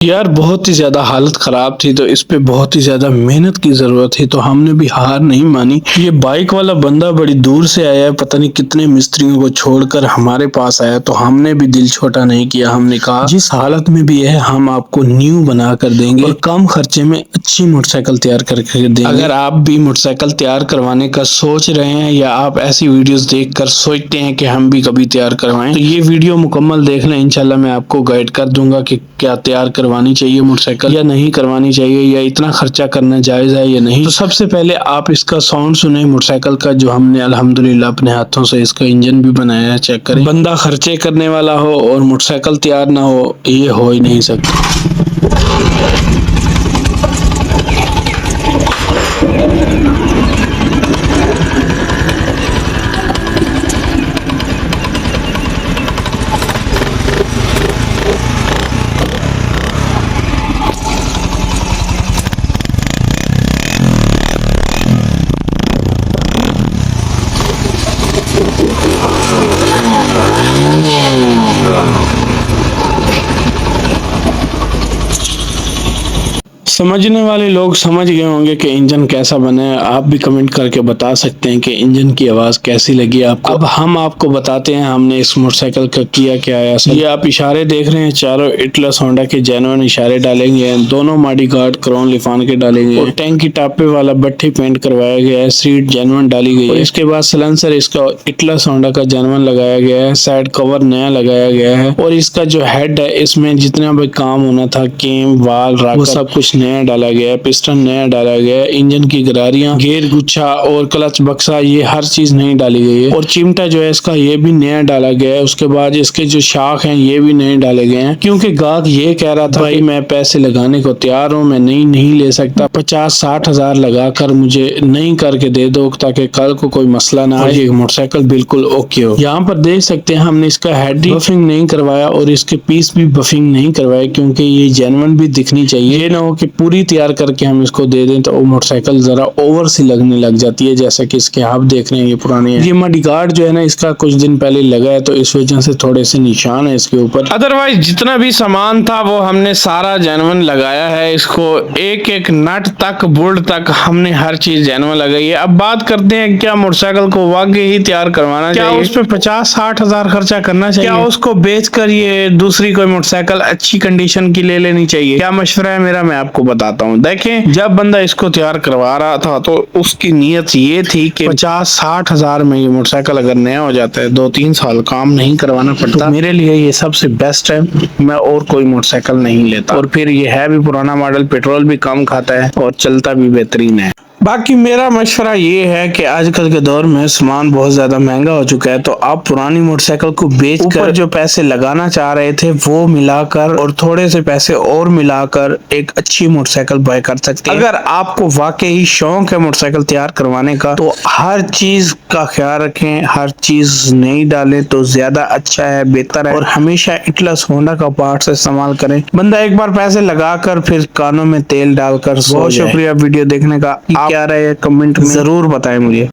यार बहुत ही ज्यादा हालत खराब थी, तो इस पे बहुत ही ज्यादा मेहनत की जरूरत थी, तो हमने भी हार नहीं मानी। ये बाइक वाला बंदा बड़ी दूर से आया है, पता नहीं कितने मिस्त्रियों को छोड़कर हमारे पास आया, तो हमने भी दिल छोटा नहीं किया। हमने कहा जिस हालत में भी है हम आपको न्यू बना कर देंगे और कम खर्चे में अच्छी मोटरसाइकिल तैयार करके देंगे। अगर आप भी मोटरसाइकिल तैयार करवाने का सोच रहे हैं या आप ऐसी वीडियोस देखकर सोचते हैं कि हम भी कभी तैयार करवाएं, तो ये वीडियो मुकम्मल देख लें। इंशाल्लाह मैं आपको गाइड कर दूंगा कि क्या तैयार करवानी चाहिए मोटरसाइकिल या नहीं करवानी चाहिए, या इतना खर्चा करना जायज है या नहीं। तो सबसे पहले आप इसका साउंड सुने मोटरसाइकिल का, जो हमने अल्हम्दुलिल्लाह अपने हाथों से इसका इंजन भी बनाया है। चेक करें। बंदा खर्चे करने वाला हो और मोटरसाइकिल तैयार ना हो, ये हो ही नहीं सकता। समझने वाले लोग समझ गए होंगे कि इंजन कैसा बना है। आप भी कमेंट करके बता सकते हैं कि इंजन की आवाज कैसी लगी आपको। अब हम आपको बताते हैं हमने इस मोटरसाइकिल का किया क्या है। ये आप इशारे देख रहे हैं, चारों इटलस होंडा के जेन्युइन इशारे डालेंगे, दोनों मॉडी गार्ड क्रोन लिफान के डालेंगे और टैंक की टापे वाला बट्टी पेंट करवाया गया है, सीट जेन्युइन डाली गई है। इसके बाद सलेंसर इसका इटलस होंडा का जेन्युइन लगाया गया है, साइड कवर नया लगाया गया है और इसका जो हेड है इसमें जितना भी काम होना था, केम वाल वो सब कुछ नया डाला गया है, पिस्टन नया डाला गया है, इंजन की गरारियां, गियर गुच्छा और क्लच बक्सा ये हर चीज नई डाली गई है और चिमटा जो है इसका ये भी नया डाला गया है। उसके बाद इसके जो शाख हैं ये भी नए डाले गए हैं, क्योंकि गाहक ये कह रहा था भाई मैं पैसे लगाने को तैयार हूँ, मैं नहीं ले सकता, 50-60 हजार लगाकर मुझे नई करके दे दो ताकि कल को कोई मसला ना आए, मोटरसाइकिल बिल्कुल ओके हो। यहाँ पर देख सकते हैं हमने इसका हेड बफिंग नहीं करवाया और इसके पीस भी बफिंग नहीं करवाए, क्योंकि ये जेन्युइन भी दिखनी चाहिए। ये ना हो कि पूरी तैयार करके हम इसको दे दें तो वो मोटरसाइकिल जरा ओवर सी लगने लग जाती है, जैसा कि इसके आप देख रहे हैं ये पुराने हैं। ये मडी गार्ड जो है ना इसका कुछ दिन पहले लगा है, तो इस वजह से थोड़े से निशान है इसके ऊपर। अदरवाइज जितना भी सामान था वो हमने सारा जेन्युइन लगाया है। इसको एक एक नट तक बोल्ट तक हमने हर चीज जेन्युइन लगाई है। अब बात करते हैं क्या मोटरसाइकिल को वाकई ही तैयार करवाना चाहिए, क्या उस पर 50-60 हजार खर्चा करना चाहिए, क्या उसको बेच कर ये दूसरी कोई मोटरसाइकिल अच्छी कंडीशन की ले लेनी चाहिए। क्या मशवरा है मेरा, मैं आपको बताता हूँ। देखें, जब बंदा इसको तैयार करवा रहा था तो उसकी नीयत ये थी कि 50-60 हजार में ये मोटरसाइकिल अगर नया हो जाता है, 2-3 साल काम नहीं करवाना पड़ता, तो मेरे लिए ये सबसे बेस्ट है। मैं और कोई मोटरसाइकिल नहीं लेता। और फिर ये है भी पुराना मॉडल, पेट्रोल भी कम खाता है और चलता भी बेहतरीन है। बाकी मेरा मशवरा ये है कि आजकल के दौर में सामान बहुत ज्यादा महंगा हो चुका है, तो आप पुरानी मोटरसाइकिल को बेचकर जो पैसे लगाना चाह रहे थे वो मिलाकर और थोड़े से पैसे और मिलाकर एक अच्छी मोटरसाइकिल बाय कर सकते हैं। अगर आपको वाकई शौक है मोटरसाइकिल तैयार करवाने का, तो हर चीज का ख्याल रखें, हर चीज नहीं डालें तो ज्यादा अच्छा है, बेहतर है। और हमेशा इटलस होंडा का पार्ट्स इस्तेमाल करें। बंदा एक बार पैसे लगाकर फिर कानों में तेल डालकर। बहुत शुक्रिया वीडियो देखने का। क्या राय है कमेंट में जरूर बताएं मुझे।